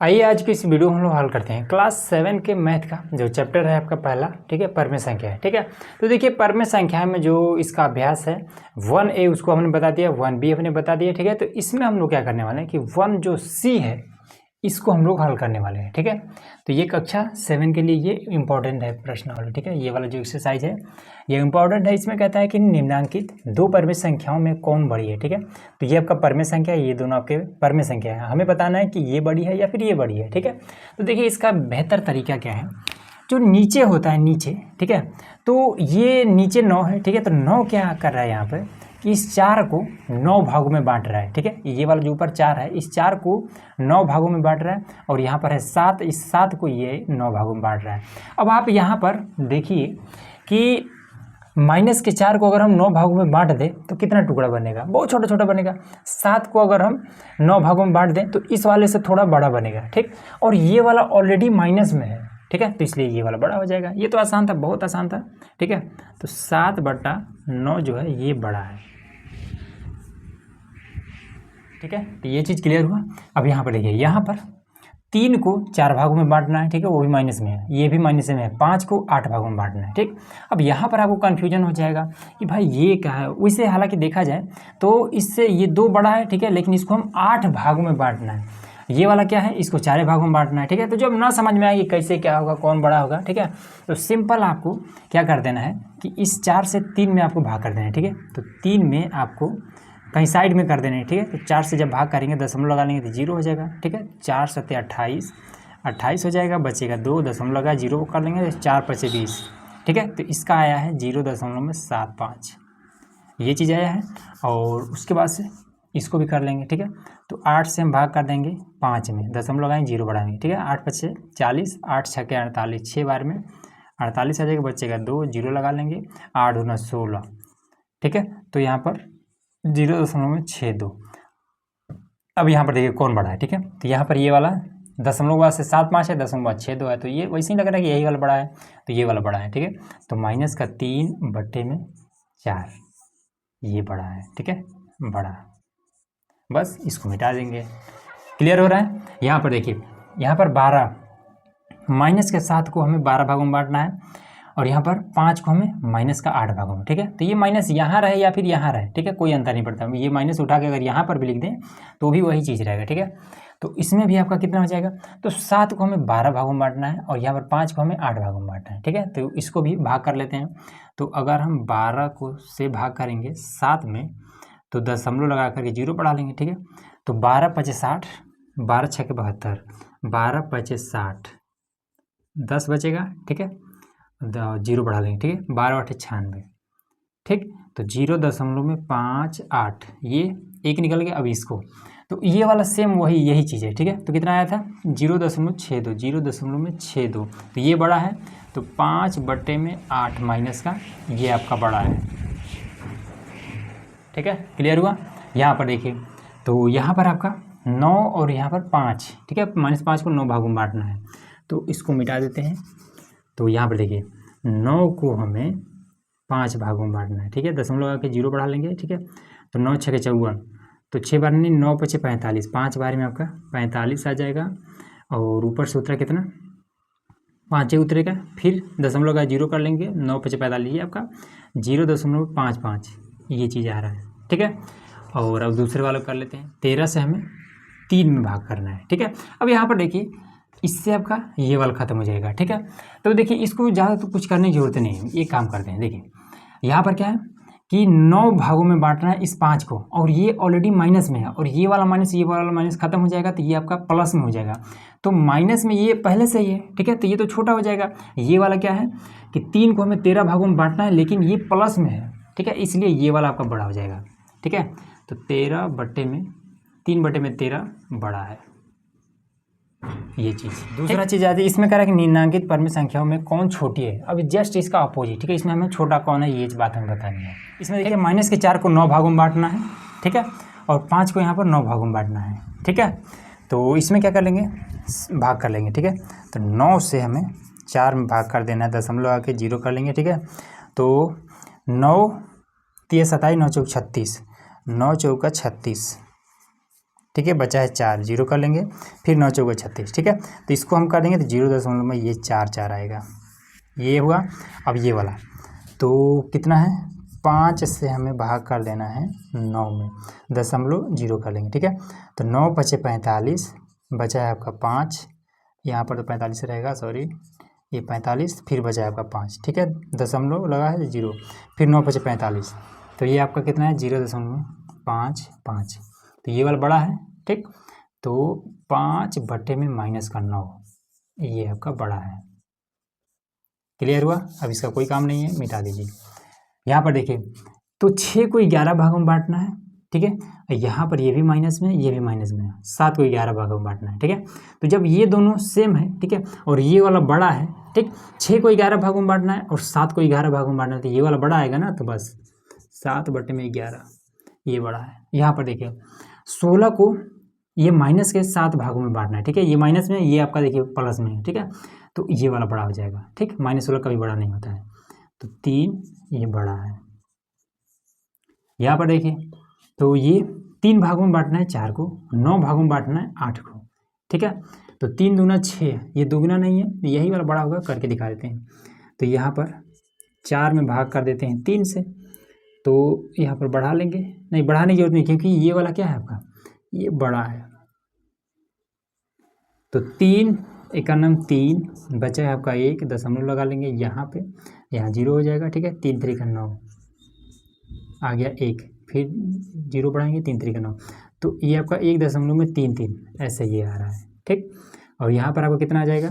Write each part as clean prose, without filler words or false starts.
आइए आज की इस वीडियो में हम लोग हल करते हैं क्लास 7 के मैथ का जो चैप्टर है आपका पहला, ठीक है, परमेय संख्या है। ठीक है, तो देखिए परमेय संख्या में जो इसका अभ्यास है 1A उसको हमने बता दिया, 1B हमने बता दिया। ठीक है, तो इसमें हम लोग क्या करने वाले हैं कि 1 जो C है इसको हम लोग हल करने वाले हैं। ठीक है, तो ये कक्षा 7 के लिए ये इंपॉर्टेंट है प्रश्नावली। ठीक है, ये वाला जो एक्सरसाइज है ये इंपॉर्टेंट है। इसमें कहता है कि निम्नांकित दो परमेय संख्याओं में कौन बड़ी है। ठीक है, तो ये आपका परमेय संख्या है, ये दोनों आपके परमेय संख्या है। हमें बताना है कि ये बड़ी है या फिर ये बड़ी है। ठीक है, तो देखिए इसका बेहतर तरीका क्या है, जो नीचे होता है नीचे, ठीक है, तो ये नीचे 9 है। ठीक है, तो 9 क्या कर रहा है यहाँ पर कि इस 4 को 9 भागों में बांट रहा है। ठीक है, ये वाला जो ऊपर 4 है इस 4 को 9 भागों में बांट रहा है, और यहाँ पर है 7, इस 7 को ये 9 भागों में बांट रहा है। अब आप यहाँ पर देखिए कि माइनस के 4 को अगर हम 9 भागों में बांट दें तो कितना टुकड़ा बनेगा, बहुत छोटा छोटा बनेगा। 7 को अगर हम 9 भागों में बांट दें तो इस वाले से थोड़ा बड़ा बनेगा। ठीक, और ये वाला ऑलरेडी माइनस में है। ठीक है, तो इसलिए ये वाला बड़ा हो जाएगा। ये तो आसान था, बहुत आसान था। ठीक है, तो 7/9 जो है ये बड़ा है। ठीक है, तो ये चीज़ क्लियर हुआ। अब यहाँ पर देखिए, यहाँ पर 3 को 4 भागों में बांटना है। ठीक है, वो भी माइनस में है, ये भी माइनस में है। 5 को 8 भागों में बांटना है। ठीक, अब यहाँ पर आपको कन्फ्यूजन हो जाएगा कि भाई ये क्या है। वैसे हालांकि देखा जाए तो इससे ये 2 बड़ा है। ठीक है, लेकिन इसको हम 8 भागों में बांटना है। ये वाला क्या है, इसको 4 भागों में बांटना है। ठीक है, तो जब ना समझ में आएगी कैसे क्या होगा, कौन बड़ा होगा। ठीक है, तो सिंपल आपको क्या कर देना है कि इस 4 से 3 में आपको भाग कर देना है। ठीक है, तो 3 में आपको कहीं साइड में कर देने हैं। ठीक है, तो 4 से जब भाग करेंगे दशमलव लगा लेंगे तो 0 हो जाएगा। ठीक है, 4 सत्ते 28, 28 हो जाएगा, बचेगा 2, दशमलव लगा 0 को कर लेंगे तो 4 पचे 20। ठीक है, तो इसका आया है 0.75, ये चीज़ आया है। और उसके बाद से इसको भी कर लेंगे। ठीक है, तो 8 से हम भाग कर देंगे 5 में, दशमलव लगाएंगे 0 बढ़ाएंगे। ठीक है, 8 पचे 40, 8 छके 48, 6 बार में 48 आ जाएगा, बचेगा 2, 0 लगा लेंगे, 8 दूना 16। ठीक है, तो यहाँ पर 0.62। अब यहाँ पर देखिए कौन बड़ा है। ठीक है, तो यहाँ पर ये वाला दशमलव बाद से 7 5 है, दशमलव बाद 6 2 है, तो ये वैसे ही लग रहा है कि यही वाला बड़ा है, तो ये वाला बड़ा है। ठीक है, तो माइनस का 3/4 ये बड़ा है। ठीक है, बड़ा, बस इसको मिटा देंगे। क्लियर हो रहा है। यहाँ पर देखिए, यहाँ पर 12, माइनस के 7 को हमें 12 भागों में बांटना है, और यहाँ पर 5 को हमें माइनस का 8 भागों में। ठीक है, तो ये माइनस यहाँ रहे या फिर यहाँ रहे, ठीक है, कोई अंतर नहीं पड़ता। ये माइनस उठा के अगर यहाँ पर भी लिख दें तो भी वही चीज़ रहेगा। ठीक है, तो इसमें भी आपका कितना हो जाएगा, तो 7 को हमें 12 भागों में बांटना है, और यहाँ पर 5 को हमें 8 भागों में बांटना है। ठीक है, तो इसको भी भाग कर लेते हैं। तो अगर हम 12 को से भाग करेंगे 7 में तो दशमलव लगा करके 0 बढ़ा लेंगे। ठीक है, तो 12 पचे 60, 12 छके 72, 12 पचे 60, 10 बचेगा। ठीक है, 0 बढ़ा लेंगे। ठीक है, 12 8 96। ठीक, तो 0.58 ये एक निकल गया। अब इसको तो ये वाला सेम वही यही चीज़ है। ठीक है, तो कितना आया था 0.62, 0.62, तो ये बड़ा है। तो 5/8 माइनस का ये आपका बड़ा है। ठीक है, क्लियर हुआ। यहाँ पर देखिए, तो यहाँ पर आपका 9 और यहाँ पर 5। ठीक है, -5 को 9 भागों में बांटना है, तो इसको मिटा देते हैं। तो यहाँ पर देखिए 9 को हमें 5 भागों में बांटना है। ठीक है, दशमलव लगा के 0 बढ़ा लेंगे। ठीक है, तो 9 छके 54, तो 6 बार नहीं, 9 पचे 45, 5 बार में आपका 45 आ जाएगा, और ऊपर से उतरा कितना 5 उतरेगा, फिर दशमलव लगा 0 कर लेंगे, 9 पचे 45, ये आपका 0.55 ये चीज़ आ रहा है। ठीक है, और अब दूसरे वाला कर लेते हैं। 13 से हमें 3 में भाग करना है। ठीक है, अब यहाँ पर देखिए इससे आपका ये वाला खत्म हो जाएगा। ठीक है, तो देखिए इसको ज़्यादा तो कुछ करने की जरूरत नहीं है। ये काम करते हैं, देखिए यहाँ पर क्या है कि 9 भागों में बांटना है इस 5 को, और ये ऑलरेडी माइनस में है, और ये वाला माइनस खत्म हो जाएगा, तो ये आपका प्लस में हो जाएगा। तो माइनस में ये पहले से ही है। ठीक है, तो ये तो छोटा हो जाएगा। ये वाला क्या है कि 3 को हमें 13 भागों में बांटना है, लेकिन ये प्लस में है। ठीक है, इसलिए ये वाला आपका बड़ा हो जाएगा। ठीक है, तो 3/13 बड़ा है। ये चीज़ दूसरा चीज़ आती है इसमें कह रहा है कि निम्नांकित परमेय संख्याओं में कौन छोटी है। अभी जस्ट इसका अपोजिट। ठीक है, इसमें हमें छोटा कौन है ये बात हमें बतानी है। इसमें देखिए माइनस के 4 को 9 भागों में बांटना है। ठीक है, और 5 को यहाँ पर 9 भागों में बांटना है। ठीक है, तो इसमें क्या कर लेंगे, भाग कर लेंगे। ठीक है, तो 9 से हमें 4 में भाग कर देना है, दशमलव आके 0 कर लेंगे। ठीक है, तो 9 3 27, 9 चौक 36, 9 चौका 36, ठीक है, बचा है 4, 0 कर लेंगे, फिर 9 चौके 36, ठीक है। तो इसको हम कर देंगे तो 0 में ये 4 आएगा, ये हुआ। अब ये वाला तो कितना है, 5 से हमें भाग कर देना है 9 में, 0 कर लेंगे, ठीक है। तो 9 पचे 45, बचा है आपका 5, यहाँ पर तो 45 रहेगा, सॉरी ये 45, फिर बचा है आपका 5, ठीक है, दशमलव लगा है 0, फिर 9 पचे 45, तो ये आपका कितना है 0.55। तो ये वाला बड़ा है, ठीक। तो 5 में -9, ये आपका बड़ा है। क्लियर हुआ। अब इसका कोई काम नहीं है, मिटा दीजिए। यहाँ पर देखिए, तो 6 को 11 भागों में बांटना है, ठीक है। यहाँ पर ये भी माइनस में, ये भी माइनस में है, 7 को 11 भागों में बांटना है, ठीक है। तो जब ये दोनों सेम है, ठीक है, और ये वाला बड़ा है, ठीक, 6 को 11 भागों में बांटना है और 7 को 11 भागों में बांटना है, तो ये वाला बड़ा आएगा ना, तो बस 7/11 ये बड़ा है। यहाँ पर देखिए 16 को ये माइनस के 7 भागों में बांटना है, ठीक है, ये माइनस में, ये आपका देखिए प्लस में है, ठीक है। तो ये वाला बड़ा हो जाएगा, ठीक, -16 कभी बड़ा नहीं होता है, तो 3 ये बड़ा है। यहाँ पर देखिए, तो ये 3 भागों में बांटना है 4 को, 9 भागों में बांटना है 8 को, ठीक है। तो 3 दूना 6, ये दुगना नहीं है, यही वाला बड़ा होगा, करके दिखा देते हैं। तो यहाँ पर 4 में भाग कर देते हैं 3 से, तो यहाँ पर बढ़ा लेंगे, नहीं बढ़ाने की जरूरत नहीं, क्योंकि ये वाला क्या है आपका, ये बड़ा है। तो 3 एकानम 3, बचा है आपका 1, दशमलव लगा लेंगे यहाँ पे, यहाँ 0 हो जाएगा, ठीक है। 3 3 9 आ गया 1, फिर 0 बढ़ाएंगे, 3 3 9, तो ये आपका 1.33 ऐसे ये आ रहा है, ठीक। और यहाँ पर आपको कितना आ जाएगा,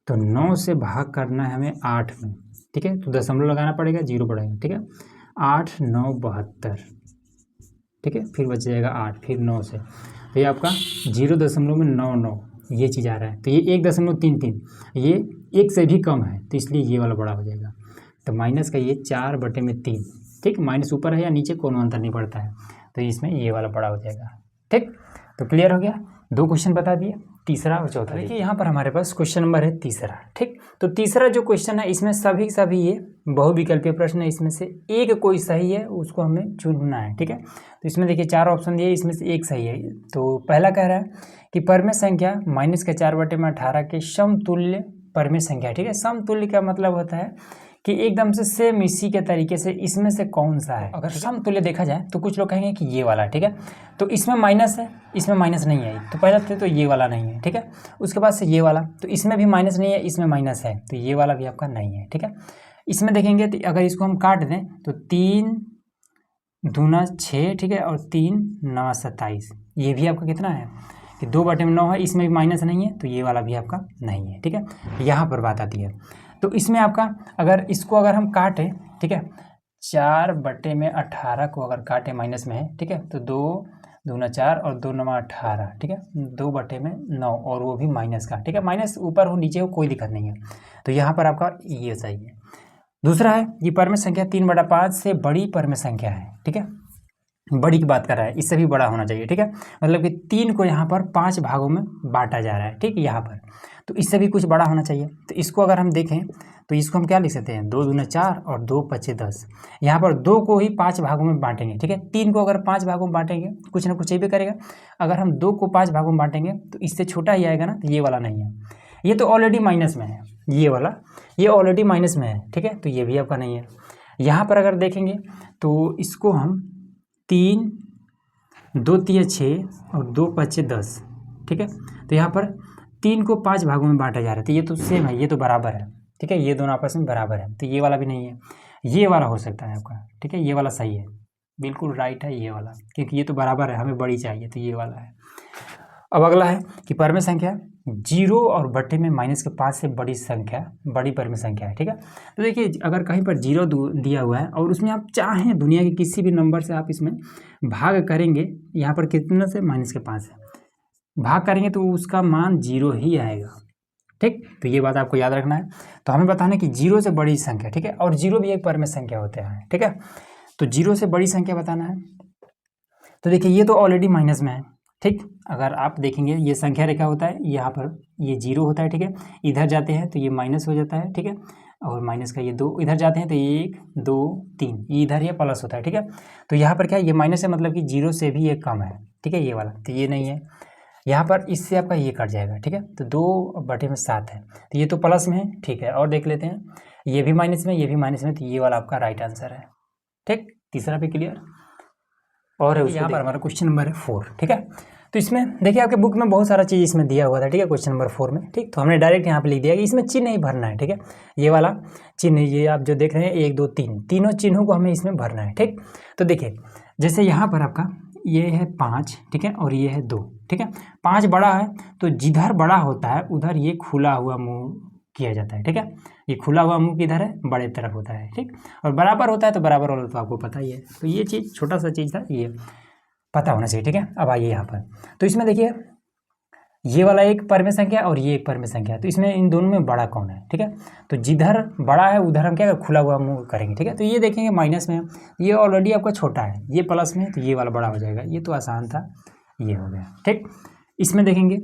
तो 9 से भाग करना है हमें 8 में, ठीक है, तो दशमलव लगाना पड़ेगा, 0 बढ़ाएंगे, ठीक है। 8 9 72, ठीक है, फिर बच जाएगा 8, फिर 9 से, तो ये आपका 0.99 ये चीज़ आ रहा है। तो ये 1.33, ये 1 से भी कम है, तो इसलिए ये वाला बड़ा हो जाएगा। तो माइनस का ये 4/3, ठीक, माइनस ऊपर है या नीचे कोनो अंतर नहीं पड़ता है, तो इसमें ये वाला बड़ा हो जाएगा, ठीक। तो क्लियर हो गया, 2 क्वेश्चन बता दिए, तीसरा और चौथा। देखिए यहाँ पर हमारे पास क्वेश्चन नंबर है तीसरा, ठीक। तो तीसरा जो क्वेश्चन है, इसमें सभी ये बहुविकल्पीय प्रश्न है, इसमें से एक कोई सही है, उसको हमें चुनना है, ठीक है। तो इसमें देखिए 4 ऑप्शन दिए, इसमें से एक सही है। तो पहला कह रहा है कि परमेय संख्या -4/18 के समतुल्य परमेय संख्या, ठीक है। समतुल्य का मतलब होता है कि एकदम से सेम इसी के तरीके से इसमें से कौन सा है। अगर समतुल्य देखा जाए तो कुछ लोग कहेंगे कि ये वाला, ठीक है। तो इसमें माइनस है, इसमें माइनस नहीं है, तो पहले थे तो ये वाला नहीं है, ठीक है। उसके बाद से ये वाला, तो इसमें भी माइनस नहीं है, इसमें माइनस है, तो ये वाला भी आपका नहीं है, ठीक है। इसमें देखेंगे तो अगर इसको हम काट दें तो 3 दूना 6, ठीक है, और 3 9 27, ये भी आपका कितना है कि 2/9 है, इसमें भी माइनस नहीं है, तो ये वाला भी आपका नहीं है, ठीक है। यहाँ पर बात आती है, तो इसमें आपका अगर इसको अगर हम काटें, ठीक है, 4/18 को अगर काटें माइनस में है, ठीक है, तो 2 दूना 4 और 2 9 18, ठीक है, 2/9 और वो भी माइनस का, ठीक है, माइनस ऊपर हो नीचे हो कोई दिक्कत नहीं है। तो यहाँ पर आपका ये सही है। दूसरा है ये परमेय संख्या 3/5 से बड़ी परमेय संख्या है, ठीक है, बड़ी की बात कर रहा है, इससे भी बड़ा होना चाहिए, ठीक है। मतलब कि 3 को यहाँ पर 5 भागों में बांटा जा रहा है, ठीक है, यहाँ पर, तो इससे भी कुछ बड़ा होना चाहिए। तो इसको अगर हम देखें तो इसको हम क्या लिख सकते हैं, 2 दूना 4 और 2 पचे 10। यहाँ पर 2 को ही 5 भागों में बांटेंगे, ठीक है। 3 को अगर 5 भागों में बांटेंगे कुछ ना कुछ ये भी करेगा। अगर हम 2 को 5 भागों में बांटेंगे तो इससे छोटा ही आएगा ना, तो ये वाला नहीं है, ये तो ऑलरेडी माइनस में है, ये वाला ये ऑलरेडी माइनस में है, ठीक है, तो ये भी आपका नहीं है। यहाँ पर अगर देखेंगे तो इसको हम 3 2 3 6 और 2 पचे 10, ठीक है। तो यहाँ पर 3 को 5 भागों में बांटा जा रहा है, तो ये तो सेम है, ये तो बराबर है, ठीक है, ये दोनों आपस में बराबर है, तो ये वाला भी नहीं है। ये वाला हो सकता है आपका, ठीक है, ये वाला सही है, बिल्कुल राइट है ये वाला, क्योंकि ये तो बराबर है, हमें बड़ी चाहिए, तो ये वाला है। अब अगला है कि परमेय संख्या 0 और बट्टे में -5 से बड़ी संख्या बड़ी परमेय संख्या है, ठीक है। तो देखिए अगर कहीं पर 0 दिया हुआ है और उसमें आप चाहें दुनिया के किसी भी नंबर से आप इसमें भाग करेंगे, यहाँ पर कितना से -5 से भाग करेंगे तो उसका मान 0 ही आएगा, ठीक। तो ये बात आपको याद रखना है। तो हमें बताना है कि 0 से बड़ी संख्या, ठीक है, और 0 भी एक परमेय संख्या होता है, ठीक है। तो 0 से बड़ी संख्या बताना है। तो देखिए ये तो ऑलरेडी माइनस में है, ठीक। अगर आप देखेंगे ये संख्या रेखा होता है, यहाँ पर ये 0 होता है, ठीक है, इधर जाते हैं तो ये माइनस हो जाता है, ठीक है, और माइनस का ये 2 इधर जाते हैं तो 1 2 3 ये इधर ये प्लस होता है, ठीक है। तो यहाँ पर क्या है, ये माइनस है, मतलब कि 0 से भी ये कम है, ठीक है, ये वाला, तो ये नहीं है। यहाँ पर इससे आपका ये कट जाएगा, ठीक है, तो 2/7 है, तो ये तो प्लस में है, ठीक है। और देख लेते हैं, ये भी माइनस में, ये भी माइनस में, तो ये वाला आपका राइट आंसर है, ठीक। तीसरा भी क्लियर। और है यहाँ पर हमारा क्वेश्चन नंबर है 4, ठीक है। तो इसमें देखिए आपके बुक में बहुत सारा चीज़ इसमें दिया हुआ था, ठीक है, क्वेश्चन नंबर 4 में, ठीक। तो हमने डायरेक्ट यहाँ पे लिख दिया कि इसमें चिन्ह ही भरना है, ठीक है। ये वाला चिन्ह, ये आप जो देख रहे हैं 1 2 3, तीनों चिन्हों को हमें इसमें भरना है, ठीक। तो देखिए जैसे यहाँ पर आपका ये है 5, ठीक है, और ये है 2, ठीक है। 5 बड़ा है, तो जिधर बड़ा होता है उधर ये खुला हुआ मुँह किया जाता है, ठीक है। ये खुला हुआ मुँह किधर है, बड़े तरफ होता है, ठीक। और बराबर होता है तो बराबर वाला तो आपको पता ही है। तो ये चीज़ छोटा सा चीज़ था, ये पता होना चाहिए, ठीक है। अब आइए यहाँ पर, तो इसमें देखिए ये वाला एक परमेय संख्या और ये एक परमेय संख्या है, तो इसमें इन दोनों में बड़ा कौन है, ठीक है। तो जिधर बड़ा है उधर हम क्या खुला हुआ मुँह करेंगे, ठीक है। तो ये देखेंगे माइनस में है, ये ऑलरेडी आपका छोटा है, ये प्लस में है, तो ये वाला बड़ा हो जाएगा, ये तो आसान था, ये हो गया, ठीक। इसमें देखेंगे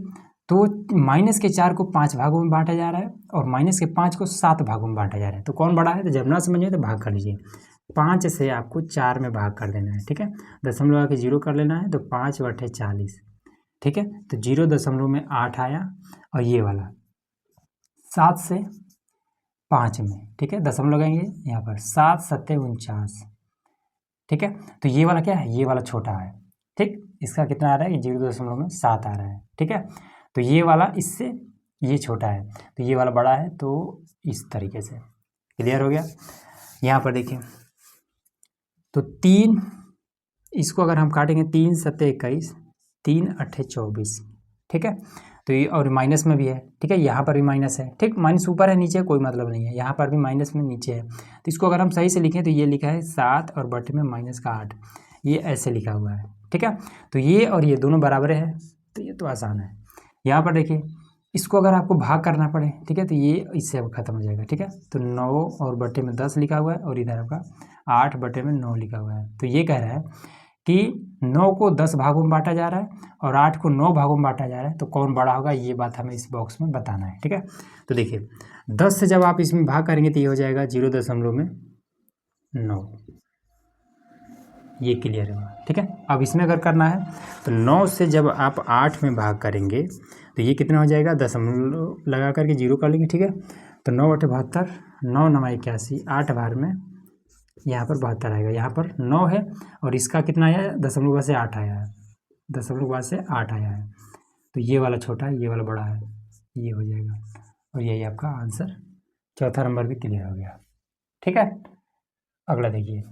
तो -4 को 5 भागों में बांटा जा रहा है और -5 को 7 भागों में बांटा जा रहा है, तो कौन बड़ा है, तो जब ना समझिए तो भाग कर लीजिए। 5 से आपको 4 में भाग कर देना है, ठीक है, दशमलव आके 0 कर लेना है, तो 5/40, ठीक है। तो 0.8 आया, और ये वाला 7 से 5 में, ठीक है, दशमलव लगाएंगे यहाँ पर, 7 7 49, ठीक है। तो ये वाला क्या है, ये वाला छोटा है, ठीक, इसका कितना आ रहा है, ये 0.7 आ रहा है, ठीक है। तो ये वाला इससे ये छोटा है, तो ये वाला बड़ा है, तो इस तरीके से क्लियर हो गया। यहाँ पर देखिए तो 3, इसको अगर हम काटेंगे 3 7 21, 3 8 24, ठीक है। तो ये और माइनस में भी है, ठीक है, यहाँ पर भी माइनस है, ठीक, माइनस ऊपर है नीचे कोई मतलब नहीं है, यहाँ पर भी माइनस में नीचे है। तो इसको अगर हम सही से लिखें तो ये लिखा है 7 और बटे में -8, ये ऐसे लिखा हुआ है, ठीक है। तो ये और ये दोनों बराबर है, तो ये तो आसान है। यहाँ पर देखिए इसको अगर आपको भाग करना पड़े, ठीक है, तो ये इससे अब खत्म हो जाएगा, ठीक है। तो 9 और बटे में 10 लिखा हुआ है, और इधर आपका 8 बटे में 9 लिखा हुआ है। तो ये कह रहा है कि 9 को 10 भागों में बांटा जा रहा है और 8 को 9 भागों में बांटा जा रहा है, तो कौन बड़ा होगा, ये बात हमें इस बॉक्स में बताना है, ठीक है। तो देखिए 10 से जब आप इसमें भाग करेंगे तो ये हो जाएगा 0.9, ये क्लियर होगा, ठीक है। अब इसमें अगर करना है तो 9 से जब आप 8 में भाग करेंगे तो ये कितना हो जाएगा, दशमलव लगा करके 0 कर लेंगे, ठीक है। तो 9/72, 9 9 81, 8 बार में यहाँ पर 72 आएगा, यहाँ पर 9 है और इसका कितना आया है, दशमलव से 8 आया है, दशमलव से 8 आया है। तो ये वाला छोटा है, ये वाला बड़ा है, ये हो जाएगा, और यही आपका आंसर, चौथा नंबर भी क्लियर हो गया, ठीक है। अगला देखिए,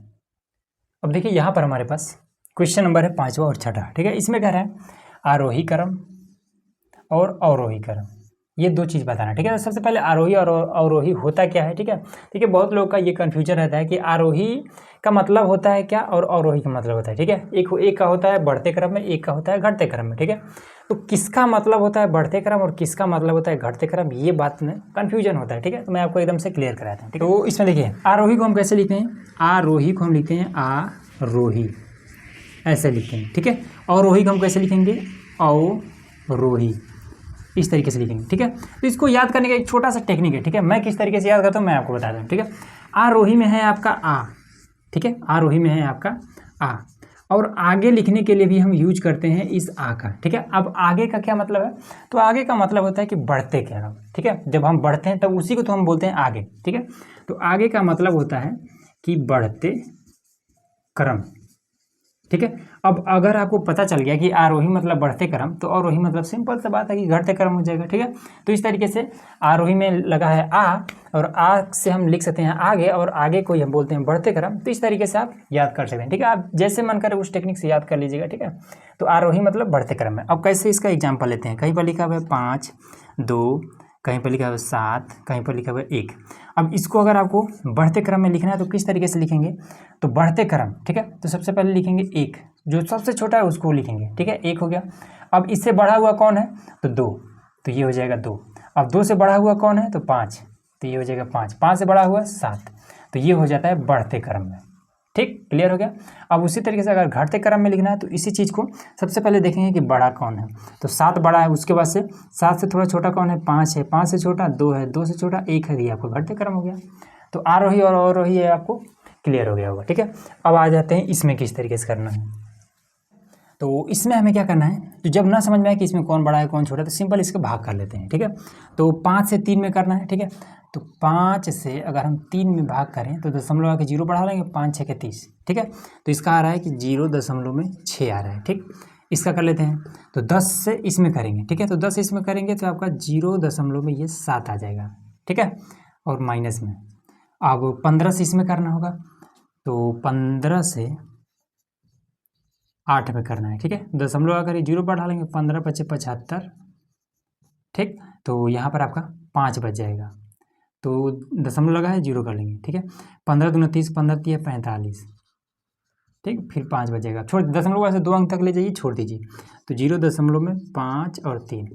अब देखिए यहाँ पर हमारे पास क्वेश्चन नंबर है 5वां और 6ठा, ठीक है। इसमें कह रहा है आरोही क्रम और अवरोही क्रम, ये दो चीज़ बताना, ठीक है। तो सबसे पहले आरोही और अवरोही होता क्या है, ठीक है। देखिए बहुत लोगों का ये कन्फ्यूजन रहता है कि आरोही का मतलब होता है क्या और अवरोही का मतलब होता है, ठीक है। एक का होता है बढ़ते क्रम में, एक का होता है घटते क्रम में, ठीक है। तो किसका मतलब होता है बढ़ते क्रम और किसका मतलब होता है घटते क्रम, ये बात में कन्फ्यूजन होता है, ठीक है। तो मैं आपको एकदम से क्लियर कराता हूँ, ठीक है। तो इसमें देखिए आरोही को हम कैसे लिखते हैं, आरोही को हम लिखते हैं आरोही, ऐसे लिखते हैं, ठीक है। अवरोही को हम कैसे लिखेंगे, अवरोही, इस तरीके से लिखेंगे, ठीक है। तो इसको याद करने का एक छोटा सा टेक्निक है, ठीक है। मैं किस तरीके से याद करता हूँ मैं आपको बता दूँ, ठीक है। आरोही में है आपका आ, ठीक है, आरोही में है आपका आ, और आगे लिखने के लिए भी हम यूज करते हैं इस आ का, ठीक है। अब आगे का क्या मतलब है, तो आगे का मतलब होता है कि बढ़ते क्रम, ठीक है। जब हम बढ़ते हैं तब उसी को तो हम बोलते हैं आगे, ठीक है। तो आगे का मतलब होता है कि बढ़ते क्रम, ठीक है। अब अगर आपको पता चल गया कि आरोही मतलब बढ़ते क्रम, तो अवरोही मतलब सिंपल सा बात है कि घटते क्रम हो जाएगा, ठीक है। तो इस तरीके से आरोही में लगा है आ, और आ से हम लिख सकते हैं आगे, और आगे को हम बोलते हैं बढ़ते क्रम। तो इस तरीके से आप याद कर सकते हैं, ठीक है। आप जैसे मन करे उस टेक्निक से याद कर लीजिएगा, ठीक है। तो आरोही मतलब बढ़ते क्रम में। अब कैसे इसका एग्जाम्पल लेते हैं, कहीं पर लिखा हुआ है 5 2, कहीं पर लिखा हुआ है 7, कहीं पर लिखा हुआ है 1। अब इसको अगर आपको बढ़ते क्रम में लिखना है तो किस तरीके से लिखेंगे, तो बढ़ते क्रम, ठीक है। तो सबसे पहले लिखेंगे 1, जो सबसे छोटा है उसको लिखेंगे, ठीक है, 1 हो गया। अब इससे बढ़ा हुआ कौन है, तो 2, तो ये हो जाएगा 2। अब 2 से बढ़ा हुआ कौन है, तो 5, तो ये हो जाएगा 5। 5 से बढ़ा हुआ 7, तो ये हो जाता है बढ़ते क्रम में, ठीक, क्लियर हो गया। अब उसी तरीके से अगर घटते क्रम में लिखना है तो इसी चीज़ को सबसे पहले देखेंगे कि बड़ा कौन है, तो 7 बड़ा है, उसके बाद से 7 से थोड़ा छोटा कौन है, 5 है, 5 से छोटा 2 है, 2 से छोटा 1 है, ये आपको घटते क्रम हो गया। तो आरोही और अवरोही है आपको क्लियर हो गया होगा, ठीक है। अब आ जाते हैं इसमें किस तरीके से करना है। तो इसमें हमें क्या करना है, तो जब ना समझ में आए कि इसमें कौन बड़ा है कौन छोटा है, तो सिंपल इसके भाग कर लेते हैं, ठीक है। तो 5 से 3 में करना है, ठीक है। तो 5 से अगर हम 3 में भाग करें तो दशमलव आके 0 बढ़ा लेंगे, 5 6 के 30, ठीक है। तो इसका आ रहा है कि 0.6 आ रहा है, ठीक। इसका कर लेते हैं, तो 10 से इसमें करेंगे, ठीक है। तो 10 इसमें करेंगे तो आपका 0.7 आ जाएगा, ठीक है। और माइनस में अब 15 से इसमें करना होगा, तो 15 से 8 में करना है, ठीक है। दशमलव आकर 0 बढ़ा लेंगे, 15 × 5 = 75, ठीक। तो यहाँ पर आपका 5 बच जाएगा, तो दशमलव लगा है 0 कर लेंगे, ठीक है। 15 दूना 30, 15 × 3 = 45, ठीक। फिर 5 बचेगा, छोड़ दशमलव से 2 अंक तक ले जाइए, छोड़ दीजिए। तो 0.5 और 3,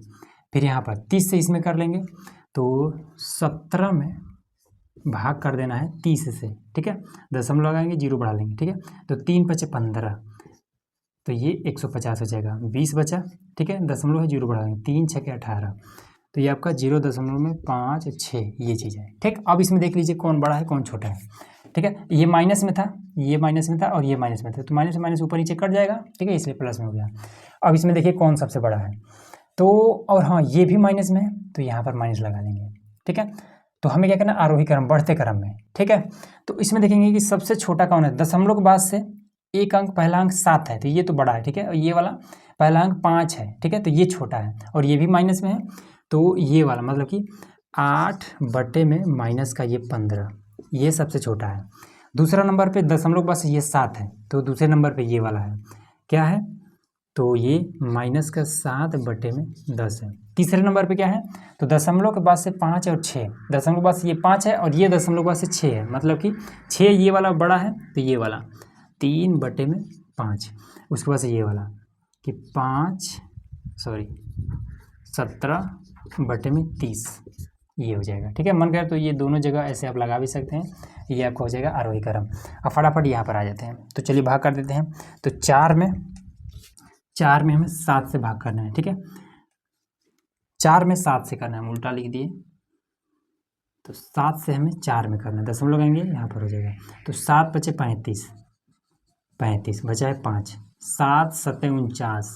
फिर यहाँ पर 30 से इसमें कर लेंगे, तो 17 में भाग कर देना है 30 से, ठीक है। दशमलव लगाएंगे, 0 बढ़ा लेंगे, ठीक है। तो 3 × 5 = 15, तो ये 150 हो जाएगा, 20 बचा, ठीक है। दशमलव है 0 बढ़ा लेंगे, 3 × 6 = 18, तो ये आपका 0.56 ये चीज़ है, ठीक। अब इसमें देख लीजिए कौन बड़ा है कौन छोटा है, ठीक है। ये माइनस में था, ये माइनस में था और ये माइनस में था, तो माइनस से माइनस ऊपर नीचे कट जाएगा, ठीक है, इसलिए प्लस में हो गया। अब इसमें देखिए कौन सबसे बड़ा है, तो और हाँ ये भी माइनस में है, तो यहाँ पर माइनस लगा लेंगे, ठीक है। तो हमें क्या करना, आरोही क्रम बढ़ते क्रम में, ठीक है। तो इसमें देखेंगे कि सबसे छोटा कौन है, दशमलव के बाद से एक अंक, पहला अंक 7 है, तो ये तो बड़ा है, ठीक है। और ये वाला पहला अंक 5 है, ठीक है, तो ये छोटा है और ये भी माइनस में है, तो ये वाला मतलब कि 8 बटे में माइनस का ये 15, ये सबसे छोटा है। दूसरा नंबर पे दशमलव के बाद से ये 7 है, तो दूसरे नंबर पे ये वाला है, क्या है, तो ये -7 बटे में 10 है। तीसरे नंबर पे क्या है, तो दशमलव के बाद से 5 और 6, दशमलव के बाद से ये 5 है और ये दशमलव के बाद से 6 है, मतलब कि 6 ये वाला बड़ा है, तो ये वाला 3 बटे में 5, उसके बाद से ये वाला कि 17 बटे में 30, ये हो जाएगा, ठीक है। मन करे तो ये दोनों जगह ऐसे आप लगा भी सकते हैं, ये आपका हो जाएगा आरोही क्रम। अब फटाफट यहाँ पर आ जाते हैं, तो चलिए भाग कर देते हैं। तो 4 में हमें 7 से भाग करना है, ठीक है। 4 में 7 से करना है, हम उल्टा लिख दिए, तो 7 से हमें 4 में करना है, दशमलव लगाएंगे यहाँ पर हो जाएगा, तो 7 × 5 = 35 बचा है 5, 7 × 7 = 49,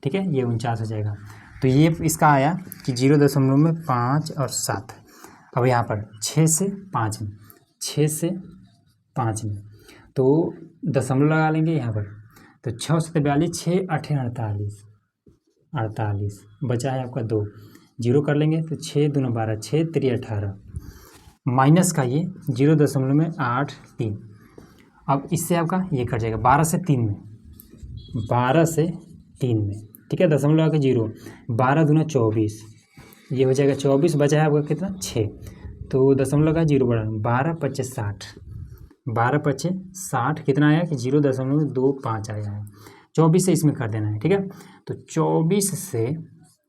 ठीक है, ये 49 हो जाएगा। तो ये इसका आया कि 0.5 और 7। अब यहाँ पर 6 से 5 में, 6 से 5 में, तो दशमलव लगा लेंगे यहाँ पर, तो 6 × 7 = 42, 6 × 8 = 48, बचा है आपका 2, 0 कर लेंगे, तो 6 दूना 12, 6 × 3 = 18, माइनस का ये 0.83। अब इससे आपका ये कट जाएगा 12 से 3 में, 12 से 3 में, ठीक है, दशमलव लगा के 0, 12 दूना 24, ये हो जाएगा 24, बचा है आपका कितना 6, तो दशमलव लगा 0 बढ़ा, 12 × 5 = 60, 12 × 5 = 60, कितना आया कि 0.25 आया है। 24 से इसमें कर देना है, ठीक है। तो 24 से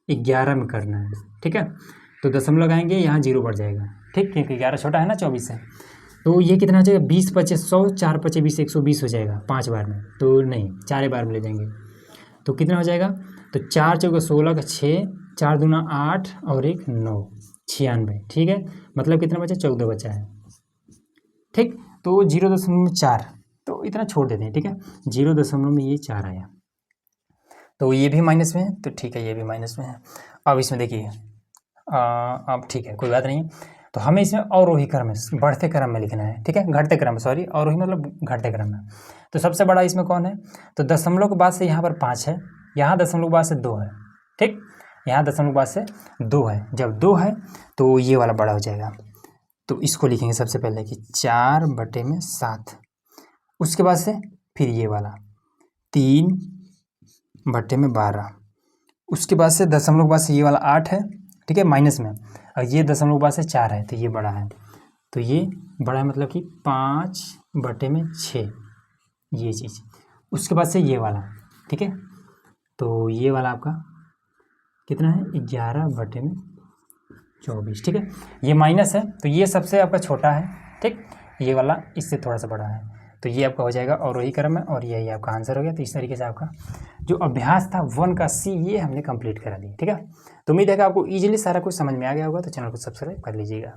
11 में करना है, ठीक है। तो दशमलव लगाएंगे, यहाँ 0 बढ़ जाएगा, ठीक, क्योंकि 11 छोटा है ना 24 से। तो ये कितना हो जाएगा, 20 × 5 = 100, 4 × 5 = 20, 120 हो जाएगा 5 बार में, तो नहीं 4 बार में ले जाएंगे, तो कितना हो जाएगा, तो 4 × 4 = 16 का 6, 4 दूना 8 और 1 9, 96, ठीक है। मतलब कितना बचा, 14 बचा है, ठीक। तो 0.4, तो इतना छोड़ देते हैं, ठीक है, 0.4 आया, तो ये भी माइनस में है, तो ठीक है, ये भी माइनस में है। अब इसमें देखिए अब ठीक है, कोई बात नहीं, तो हमें इसमें अवरोही क्रम में, बढ़ते क्रम में लिखना है, ठीक है, घटते क्रम में, सॉरी, अवरोही मतलब घटते क्रम में। तो सबसे बड़ा इसमें कौन है, तो दशमलव के बाद से यहाँ पर 5 है, यहाँ दशमलव के बाद से 2 है, ठीक, यहाँ दशमलव के बाद से 2 है, जब 2 है तो ये वाला बड़ा हो जाएगा, तो इसको लिखेंगे सबसे पहले कि 4 बटे में 7, उसके बाद से फिर ये वाला 3 बटे में 12, उसके बाद से दशमलव के बाद से ये वाला 8 है, ठीक है, माइनस में, और ये दशमलव के बाद से 4 है, तो ये बड़ा है, तो ये बड़ा है मतलब कि 5 बटे में 6, ये चीज़, उसके बाद से ये वाला, ठीक है, तो ये वाला आपका कितना है, 11 बटे में 24, ठीक है, ये माइनस है, तो ये सबसे आपका छोटा है, ठीक, ये वाला इससे थोड़ा सा बड़ा है, तो ये आपका हो जाएगा अवरोही क्रम में, और यही आपका आंसर हो गया। तो इस तरीके से आपका जो अभ्यास था 1 का C ये हमने कंप्लीट करा दिया, ठीक है। तो उम्मीद है कि आपको ईजिली सारा कुछ समझ में आ गया होगा, तो चैनल को सब्सक्राइब कर लीजिएगा।